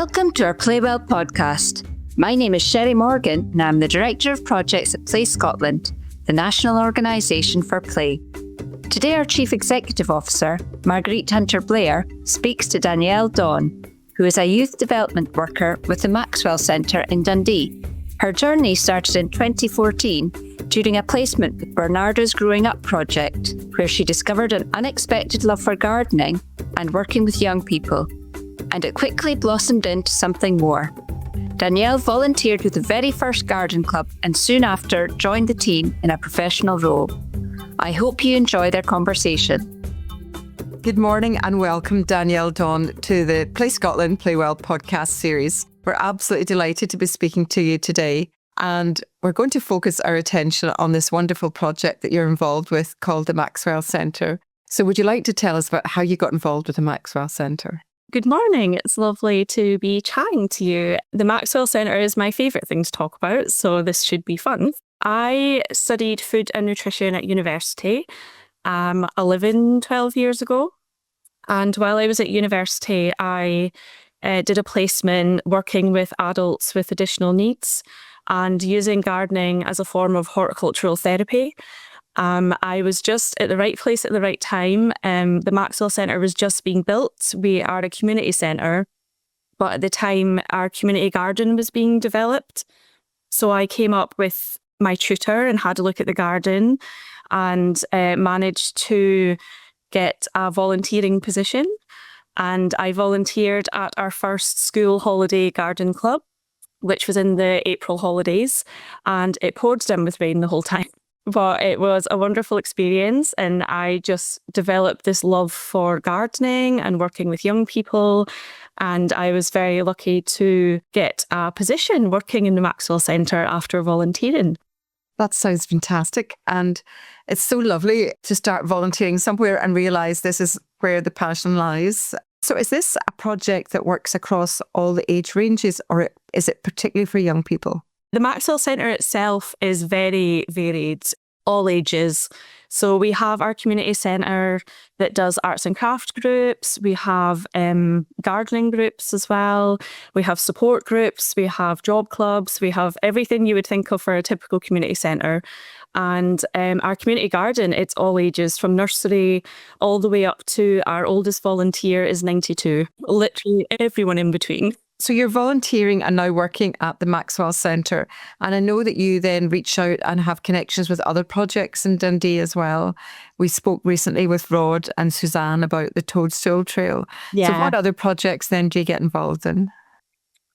Welcome to our Playwell podcast. My name is Sherry Morgan and I'm the Director of Projects at Play Scotland, the national organisation for play. Today our Chief Executive Officer, Marguerite Hunter-Blair, speaks to Dannielle Don, who is a youth development worker with the MAXwell Centre in Dundee. Her journey started in 2014 during a placement with Bernardo's Growing Up project, where she discovered an unexpected love for gardening and working with young people. And it quickly blossomed into something more. Dannielle volunteered with the very first garden club and soon after joined the team in a professional role. I hope you enjoy their conversation. Good morning and welcome, Dannielle Don, to the Play Scotland Playwell podcast series. We're absolutely delighted to be speaking to you today, and we're going to focus our attention on this wonderful project that you're involved with called the MAXwell Centre. So would you like to tell us about how you got involved with the MAXwell Centre? Good morning. It's lovely to be chatting to you. The MAXwell Centre is my favourite thing to talk about, so this should be fun. I studied food and nutrition at university 12 years ago. And while I was at university, I did a placement working with adults with additional needs and using gardening as a form of horticultural therapy. I was just at the right place at the right time. The MAXwell Centre was just being built. We are a community centre, but at the time our community garden was being developed. So I came up with my tutor and had a look at the garden and managed to get a volunteering position. And I volunteered at our first school holiday garden club, which was in the April holidays, and it poured down with rain the whole time. But it was a wonderful experience, and I just developed this love for gardening and working with young people. And I was very lucky to get a position working in the MAXwell Centre after volunteering. That sounds fantastic. And it's so lovely to start volunteering somewhere and realise this is where the passion lies. So is this a project that works across all the age ranges, or is it particularly for young people? The MAXwell Centre itself is very varied, all ages. So we have our community centre that does arts and craft groups. We have gardening groups as well. We have support groups. We have job clubs. We have everything you would think of for a typical community centre. And our community garden, it's all ages, from nursery all the way up to our oldest volunteer is 92. Literally everyone in between. So you're volunteering and now working at the MAXwell Centre. And I know that you then reach out and have connections with other projects in Dundee as well. We spoke recently with Rod and Suzanne about the Toadstool Trail. Yeah. So what other projects then do you get involved in?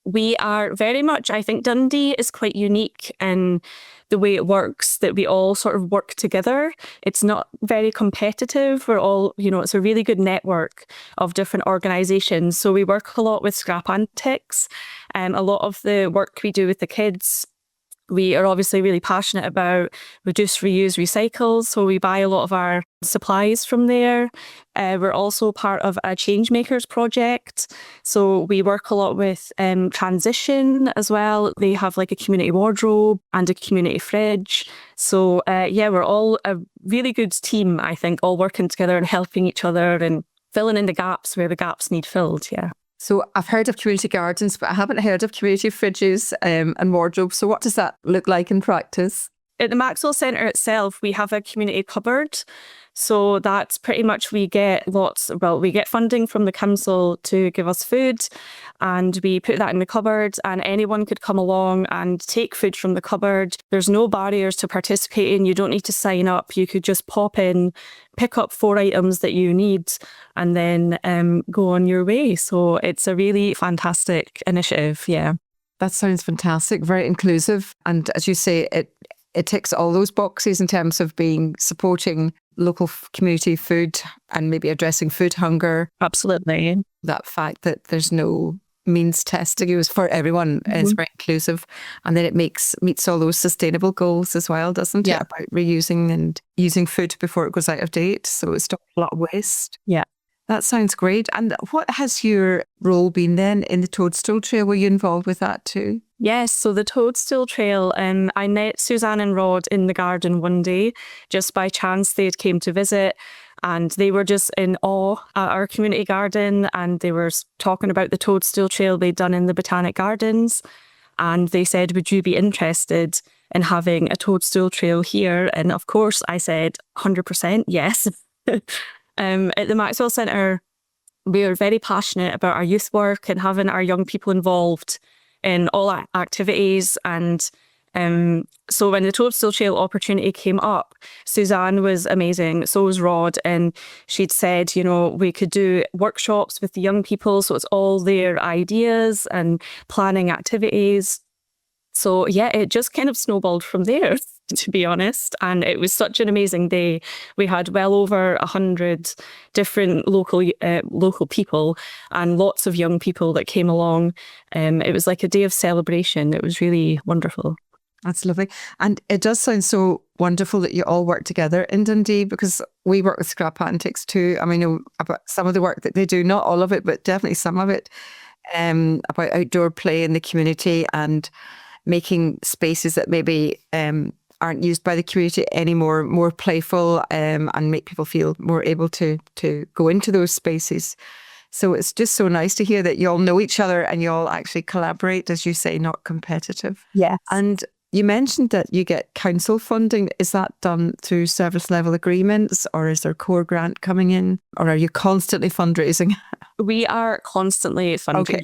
We are very much, I think Dundee is quite unique in the way it works, that we all sort of work together. It's not very competitive. We're all, it's a really good network of different organisations. So we work a lot with Scrap Antics. A lot of the work we do with the kids, we are obviously really passionate about reduce, reuse, recycle. So we buy a lot of our supplies from there. We're also part of a Changemakers project. So we work a lot with transition as well. They have like a community wardrobe and a community fridge. So we're all a really good team, I think, all working together and helping each other and filling in the gaps where the gaps need filled. Yeah. So I've heard of community gardens, but I haven't heard of community fridges and wardrobes. So what does that look like in practice? At the MAXwell Centre itself, we have a community cupboard. So that's pretty much, we get funding from the council to give us food, and we put that in the cupboard, and anyone could come along and take food from the cupboard. There's no barriers to participating. You don't need to sign up. You could just pop in, pick up 4 items that you need, and then go on your way. So it's a really fantastic initiative. Yeah. That sounds fantastic. Very inclusive. And as you say, it ticks all those boxes in terms of supporting local community food and maybe addressing food hunger. Absolutely. That fact that there's no means testing is for everyone is very inclusive. And then it meets all those sustainable goals as well, doesn't it? Yeah. About reusing and using food before it goes out of date. So it stops a lot of waste. Yeah. That sounds great. And what has your role been then in the Toadstool Trail? Were you involved with that too? Yes, so the Toadstool Trail, I met Suzanne and Rod in the garden one day. Just by chance, they had came to visit and they were just in awe at our community garden, and they were talking about the Toadstool Trail they'd done in the Botanic Gardens. And they said, would you be interested in having a Toadstool Trail here? And of course, I said 100% yes. At the MAXwell Centre, we are very passionate about our youth work and having our young people involved in all our activities. And so when the Toadstool Trail opportunity came up, Suzanne was amazing, so was Rod, and she'd said, we could do workshops with the young people, so it's all their ideas and planning activities. So yeah, it just kind of snowballed from there, to be honest. And it was such an amazing day. We had well over 100 different local people and lots of young people that came along. It was like a day of celebration. It was really wonderful. That's lovely. And it does sound so wonderful that you all work together in Dundee, because we work with Scrap Antics too. I mean, I know about some of the work that they do, not all of it, but definitely some of it, about outdoor play in the community and making spaces that maybe aren't used by the community anymore more playful, and make people feel more able to go into those spaces. So it's just so nice to hear that you all know each other and you all actually collaborate, as you say, not competitive. Yes. And you mentioned that you get council funding. Is that done through service level agreements, or is there core grant coming in, or are you constantly fundraising? We are constantly funding. Okay.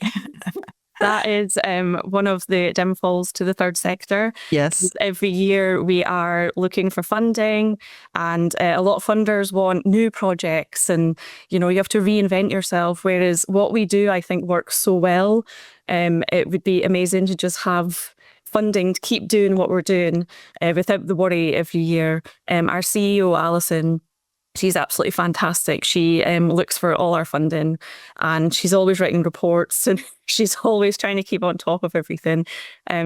That is one of the downfalls to the third sector. Yes. Every year we are looking for funding, and a lot of funders want new projects, and you have to reinvent yourself. Whereas what we do, I think, works so well. It would be amazing to just have funding to keep doing what we're doing without the worry every year. Our CEO, Alison, she's absolutely fantastic. She looks for all our funding, and she's always writing reports, and she's always trying to keep on top of everything.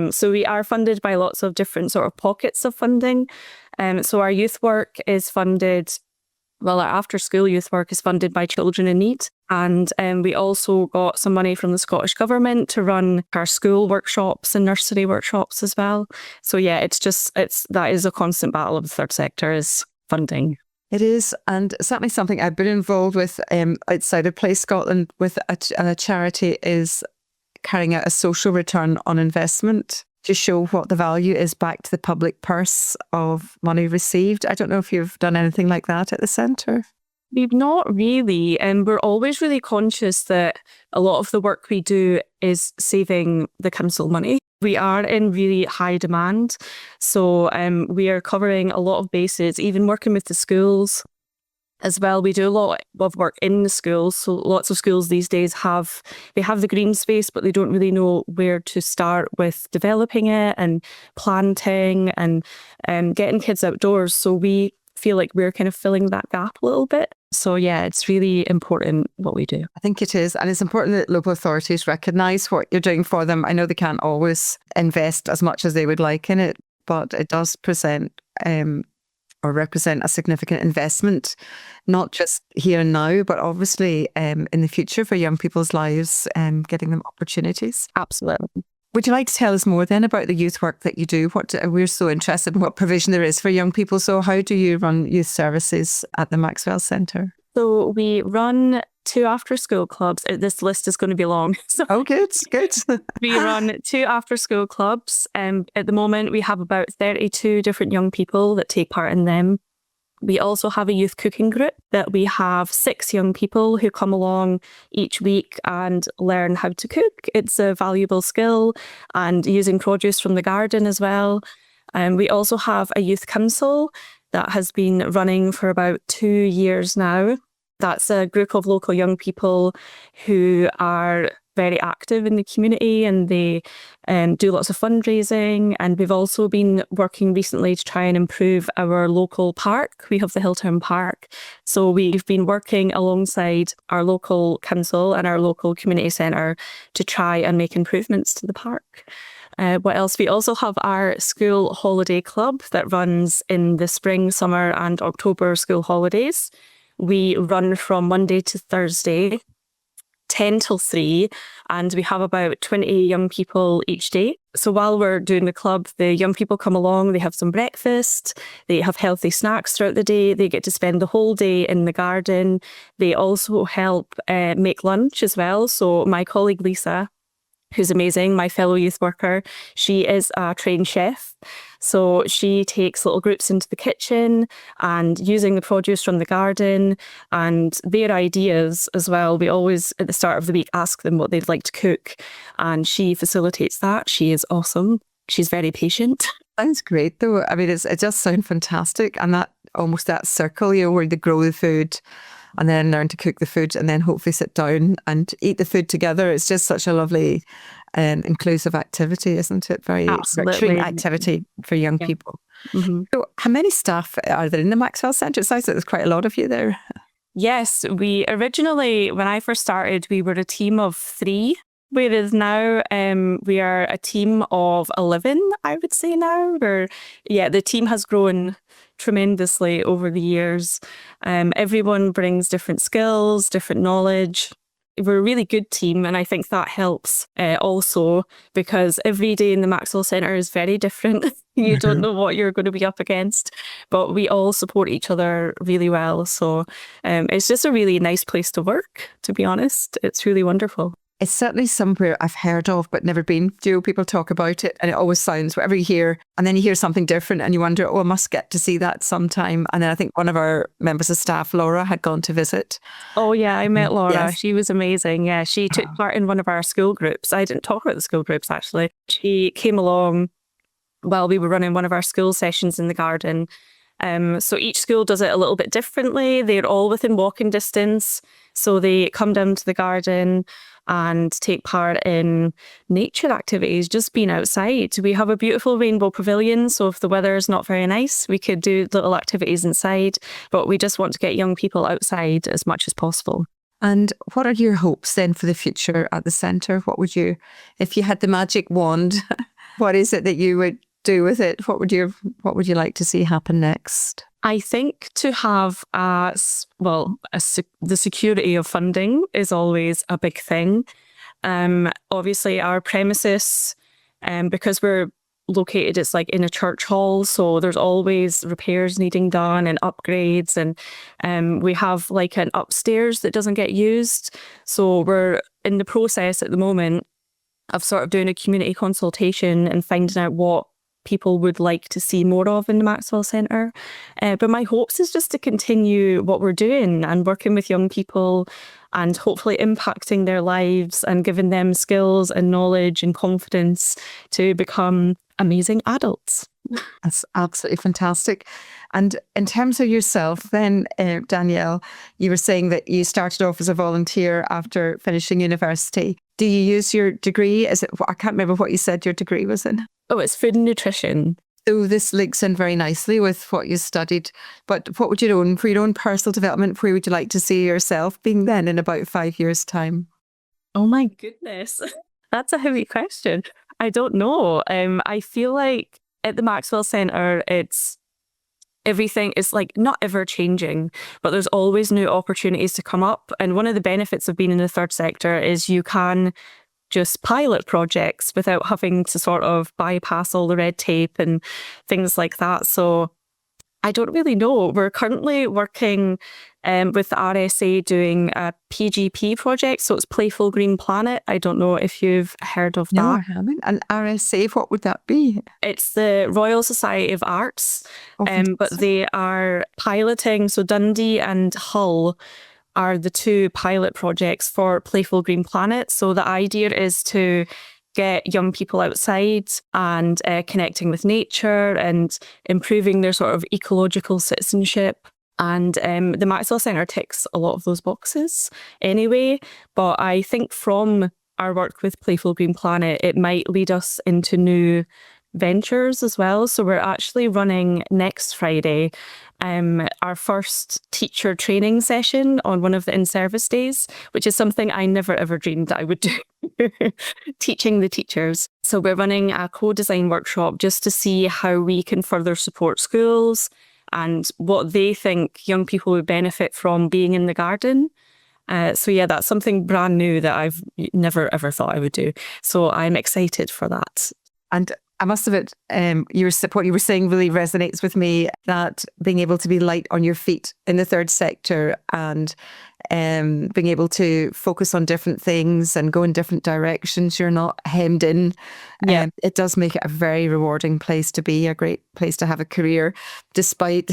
So we are funded by lots of different sort of pockets of funding. So our youth work is funded, our after school youth work is funded by Children in Need. And we also got some money from the Scottish Government to run our school workshops and nursery workshops as well. So yeah, that is a constant battle of the third sector, is funding. It is, and certainly something I've been involved with outside of Play Scotland with a charity, is carrying out a social return on investment to show what the value is back to the public purse of money received. I don't know if you've done anything like that at the centre. We've not really, and we're always really conscious that a lot of the work we do is saving the council money. We are in really high demand, so we are covering a lot of bases, even working with the schools as well. We do a lot of work in the schools, so lots of schools these days have the green space, but they don't really know where to start with developing it and planting and getting kids outdoors. So we feel like we're kind of filling that gap a little bit. So yeah, it's really important what we do. I think it is. And it's important that local authorities recognise what you're doing for them. I know they can't always invest as much as they would like in it, but it does present or represent a significant investment, not just here and now, but obviously in the future for young people's lives and getting them opportunities. Absolutely. Would you like to tell us more then about the youth work that you do? We're so interested in what provision there is for young people. So how do you run youth services at the MAXwell Centre? So we run 2 after-school clubs. This list is going to be long. So oh, good. we run 2 after-school clubs. At the moment, we have about 32 different young people that take part in them. We also have a youth cooking group that we have 6 young people who come along each week and learn how to cook. It's a valuable skill, and using produce from the garden as well. We also have a youth council that has been running for about 2 years now. That's a group of local young people who are very active in the community, and they do lots of fundraising. And we've also been working recently to try and improve our local park. We have the Hilltown Park. So we've been working alongside our local council and our local community centre to try and make improvements to the park. What else? We also have our school holiday club that runs in the spring, summer and October school holidays. We run from Monday to Thursday, 10 till 3, and we have about 20 young people each day. So while we're doing the club, the young people come along, they have some breakfast, they have healthy snacks throughout the day, they get to spend the whole day in the garden. They also help make lunch as well. So my colleague Lisa, who's amazing, my fellow youth worker, she is a trained chef. So she takes little groups into the kitchen and using the produce from the garden and their ideas as well. We always, at the start of the week, ask them what they'd like to cook. And she facilitates that. She is awesome. She's very patient. Sounds great though. I mean, it just sounds fantastic. And that almost that circle, where they grow the food and then learn to cook the food and then hopefully sit down and eat the food together. It's just such a lovely inclusive activity, isn't it? Very nurturing activity for young people. Mm-hmm. So how many staff are there in the MAXwell Centre? It sounds like there's quite a lot of you there. Yes, we originally, when I first started, we were a team of 3. Whereas now we are a team of 11, I would say now. The team has grown tremendously over the years. Everyone brings different skills, different knowledge. We're a really good team, and I think that helps also because every day in the MAXwell Centre is very different. You don't know what you're going to be up against, but we all support each other really well. So it's just a really nice place to work, to be honest. It's really wonderful. It's certainly somewhere I've heard of but never been. People talk about it and it always sounds, whatever you hear, and then you hear something different and you wonder, I must get to see that sometime. And then I think one of our members of staff, Laura, had gone to visit. Oh yeah, I met Laura. Yes. She was amazing. Yeah, she took part in one of our school groups. I didn't talk about the school groups actually. She came along while we were running one of our school sessions in the garden. So each school does it a little bit differently. They're all within walking distance. So they come down to the garden and take part in nature activities, just being outside. We have a beautiful rainbow pavilion, so if the weather is not very nice, we could do little activities inside, but we just want to get young people outside as much as possible. And what are your hopes then for the future at the centre? What would you, if you had the magic wand, what is it that you would do with it? What would you like to see happen next? I think to have the security of funding is always a big thing. Obviously, our premises, because we're located, it's like in a church hall, so there's always repairs needing done and upgrades, and we have like an upstairs that doesn't get used. So we're in the process at the moment of sort of doing a community consultation and finding out what people would like to see more of in the MAXwell Centre. But my hopes is just to continue what we're doing and working with young people and hopefully impacting their lives and giving them skills and knowledge and confidence to become amazing adults. That's absolutely fantastic. And in terms of yourself then, Dannielle, you were saying that you started off as a volunteer after finishing university. Do you use your degree? I can't remember what you said your degree was in. Oh, it's food and nutrition. So this links in very nicely with what you studied. But what would you own for your own personal development? Where would you like to see yourself being then in about 5 years' time? Oh my goodness. That's a heavy question. I don't know. I feel like at the MAXwell Centre, everything is like not ever changing, but there's always new opportunities to come up. And one of the benefits of being in the third sector is you can just pilot projects without having to sort of bypass all the red tape and things like that. So I don't really know. We're currently working with the RSA doing a PGP project. So it's Playful Green Planet. I don't know if you've heard of that. No, I haven't. And RSA, what would that be? It's the Royal Society of Arts, but they are piloting. So Dundee and Hull are the 2 pilot projects for Playful Green Planet. So the idea is to get young people outside and connecting with nature and improving their sort of ecological citizenship. And the MAXwell Centre ticks a lot of those boxes anyway. But I think from our work with Playful Green Planet, it might lead us into new ventures as well. So we're actually running next Friday our first teacher training session on one of the in-service days, which is something I never ever dreamed that I would do, teaching the teachers. So we're running a co-design workshop just to see how we can further support schools and what they think young people would benefit from being in the garden. So yeah, that's something brand new that I've never ever thought I would do. So I'm excited for that. And I must admit, what you were saying really resonates with me, that being able to be light on your feet in the third sector and being able to focus on different things and go in different directions. You're not hemmed in. Yeah. It does make it a very rewarding place to be, a great place to have a career, despite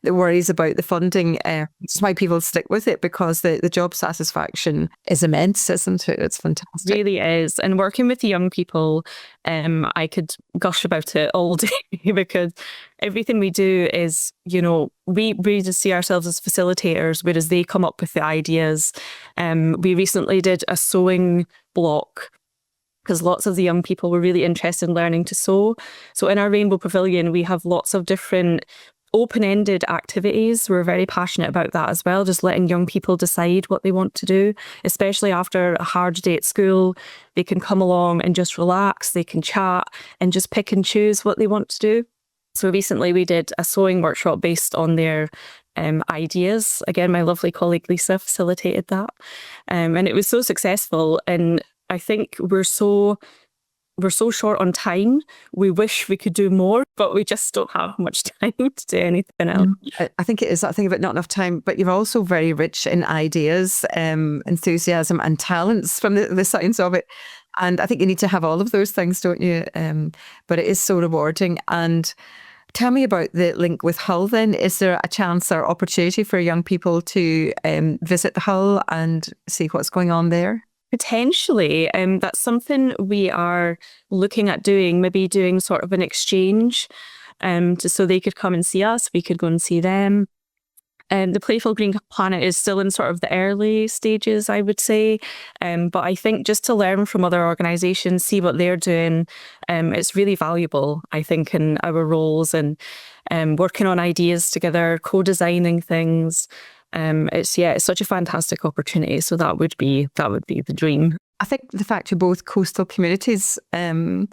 the worries about the funding. It's why people stick with it, because the job satisfaction is immense, isn't it? It's fantastic. Really is. And working with young people, I could gush about it all day because everything we do is, we just see ourselves as facilitators, whereas they come up with the ideas. We recently did a sewing block because lots of the young people were really interested in learning to sew. So in our Rainbow Pavilion, we have lots of different open-ended activities. We're very passionate about that as well, just letting young people decide what they want to do, especially after a hard day at school. They can come along and just relax, they can chat and just pick and choose what they want to do. So recently we did a sewing workshop based on their ideas. Again, my lovely colleague Lisa facilitated that. And it was so successful. And I think we're so short on time. We wish we could do more, but we just don't have much time to do anything else. I think it is that thing about not enough time, but you're also very rich in ideas, enthusiasm and talents from the sounds of it. And I think you need to have all of those things, don't you? But it is so rewarding. And tell me about the link with Hull then. Is there a chance or opportunity for young people to visit the Hull and see what's going on there? Potentially. That's something we are looking at doing, maybe doing sort of an exchange so they could come and see us, we could go and see them. The Playful Green Planet is still in sort of the early stages, I would say. But I think just to learn from other organisations, see what they're doing, it's really valuable, I think, in our roles and working on ideas together, co-designing things. It's such a fantastic opportunity. So that would be the dream. I think the fact you're both coastal communities and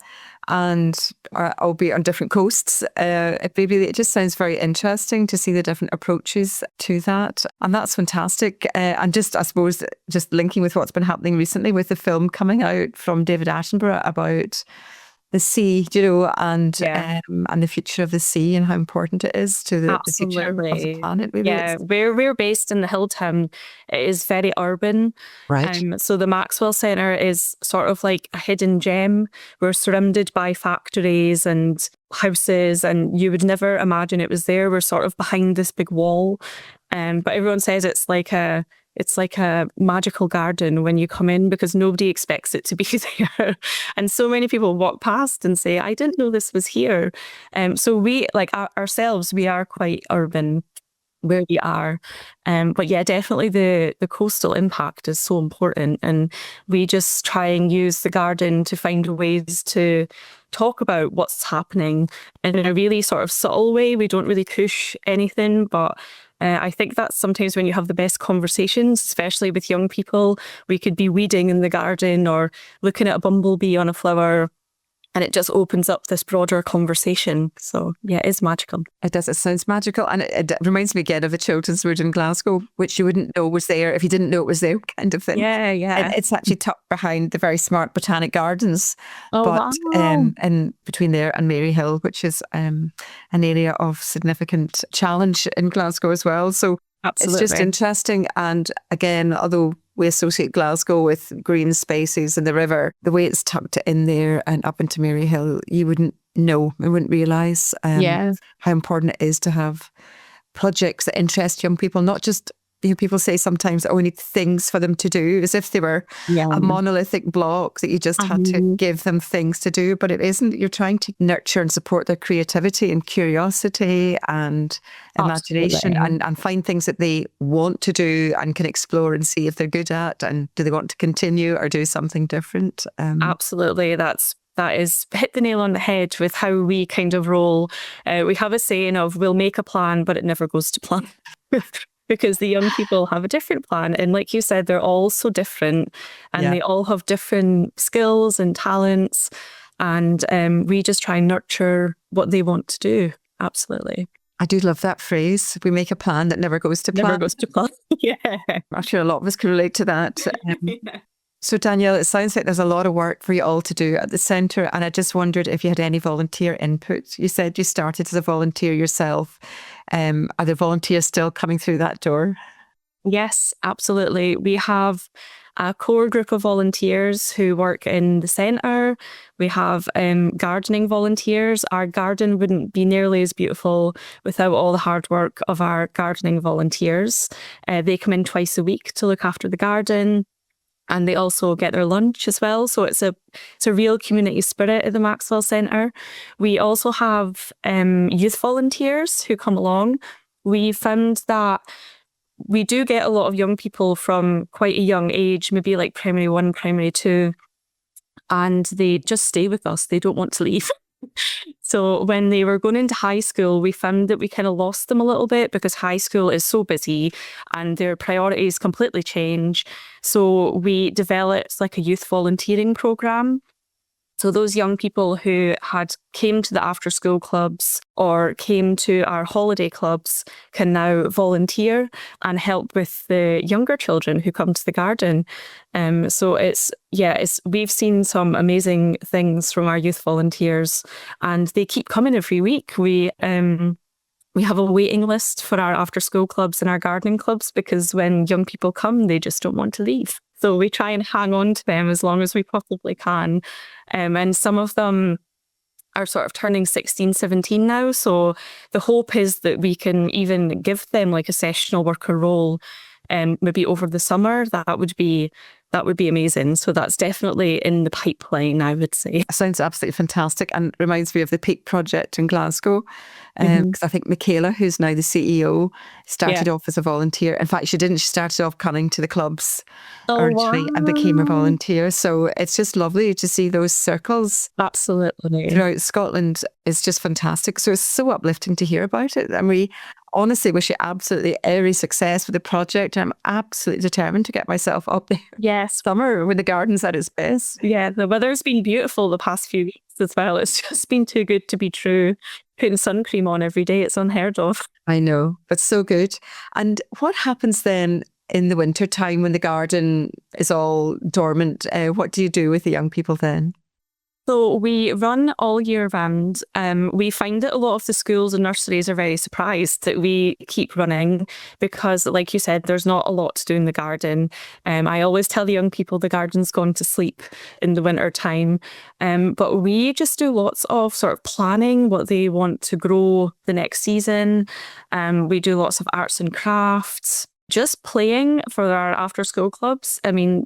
albeit on different coasts, it just sounds very interesting to see the different approaches to that. And that's fantastic. And just, I suppose, just linking with what's been happening recently with the film coming out from David Attenborough about the sea, and the future of the sea and how important it is to the future of the planet. Really. Yeah, we're based in the hill town. It is very urban. Right. So the MAXwell Centre is sort of like a hidden gem. We're surrounded by factories and houses, and you would never imagine it was there. We're sort of behind this big wall. But everyone says it's like a magical garden when you come in because nobody expects it to be there. And so many people walk past and say, I didn't know this was here. So we, ourselves, we are quite urban where we are. But yeah, definitely the coastal impact is so important. And we just try and use the garden to find ways to talk about what's happening in a really sort of subtle way. We don't really push anything, but I think that's sometimes when you have the best conversations, especially with young people. We could be weeding in the garden or looking at a bumblebee on a flower, and it just opens up this broader conversation. So yeah, it is magical. It does. It sounds magical. And it reminds me again of the Children's Wood in Glasgow, which you wouldn't know was there if you didn't know it was there, kind of thing. Yeah. And it's actually tucked behind the very smart Botanic Gardens. Oh, but wow. in between there and Maryhill, which is an area of significant challenge in Glasgow as well. So Absolutely. It's just interesting. And again, although we associate Glasgow with green spaces and the river, the way it's tucked in there and up into Maryhill, you wouldn't know, you wouldn't realise how important it is to have projects that interest young people, not just, people say sometimes, we need things for them to do, as if they were a monolithic block that you just had to give them things to do. But it isn't. You're trying to nurture and support their creativity and curiosity and imagination and find things that they want to do and can explore and see if they're good at, and do they want to continue or do something different. Absolutely. That is hit the nail on the head with how we kind of roll. We have a saying of, we'll make a plan, but it never goes to plan. Because the young people have a different plan. And like you said, they're all so different and they all have different skills and talents. And we just try and nurture what they want to do. Absolutely. I do love that phrase. We make a plan that never goes to plan. Never goes to plan. Yeah. I'm sure a lot of us can relate to that. Yeah. So Dannielle, it sounds like there's a lot of work for you all to do at the centre, and I just wondered if you had any volunteer input. You said you started as a volunteer yourself. Are there volunteers still coming through that door? Yes, absolutely. We have a core group of volunteers who work in the centre. We have gardening volunteers. Our garden wouldn't be nearly as beautiful without all the hard work of our gardening volunteers. They come in twice a week to look after the garden. And they also get their lunch as well. So it's a real community spirit at the MAXwell Centre. We also have youth volunteers who come along. We found that we do get a lot of young people from quite a young age, maybe like primary 1, primary 2, and they just stay with us. They don't want to leave. So when they were going into high school, we found that we kind of lost them a little bit because high school is so busy and their priorities completely change. So we developed like a youth volunteering program. So those young people who had came to the after school clubs or came to our holiday clubs can now volunteer and help with the younger children who come to the garden. So we've seen some amazing things from our youth volunteers, and they keep coming every week. We have a waiting list for our after school clubs and our gardening clubs because when young people come, they just don't want to leave. So we try and hang on to them as long as we possibly can. And some of them are sort of turning 16, 17 now. So the hope is that we can even give them like a sessional worker role, maybe over the summer. That would be amazing. So that's definitely in the pipeline, I would say. Sounds absolutely fantastic and reminds me of the Peak project in Glasgow. Because I think Michaela, who's now the CEO, started off as a volunteer. In fact, she didn't. She started off coming to the clubs originally and became a volunteer. So it's just lovely to see those circles. Absolutely. Throughout Scotland. It's just fantastic. So it's so uplifting to hear about it. And we honestly wish you absolutely every success with the project. I'm absolutely determined to get myself up there. Yes. Summer when the garden's at its best. Yeah, the weather's been beautiful the past few weeks as well. It's just been too good to be true. Putting sun cream on every day, it's unheard of. I know, but so good. And what happens then in the winter time when the garden is all dormant? What do you do with the young people then? So we run all year round. We find that a lot of the schools and nurseries are very surprised that we keep running because, like you said, there's not a lot to do in the garden. I always tell the young people the garden's gone to sleep in the winter time. But we just do lots of sort of planning what they want to grow the next season. We do lots of arts and crafts, just playing for our after school clubs. I mean,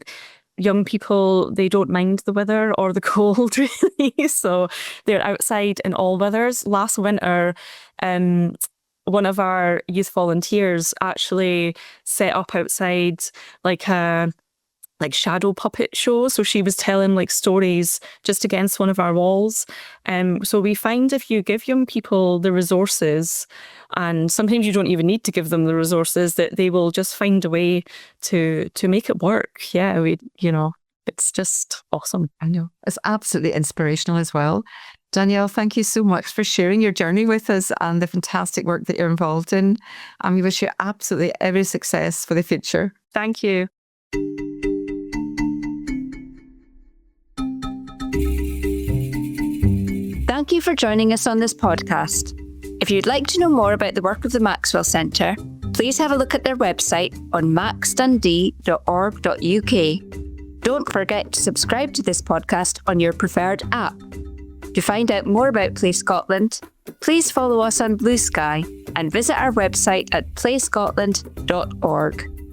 young people, they don't mind the weather or the cold, really. So they're outside in all weathers. Last winter, one of our youth volunteers actually set up outside like a shadow puppet show. So she was telling like stories just against one of our walls. So we find if you give young people the resources, and sometimes you don't even need to give them the resources, that they will just find a way to make it work. Yeah, it's just awesome. I know. It's absolutely inspirational as well. Dannielle, thank you so much for sharing your journey with us and the fantastic work that you're involved in. And we wish you absolutely every success for the future. Thank you. Thank you for joining us on this podcast. If you'd like to know more about the work of the MAXwell Centre, please have a look at their website on maxdundee.org.uk. Don't forget to subscribe to this podcast on your preferred app. To find out more about Play Scotland, please follow us on Blue Sky and visit our website at playscotland.org.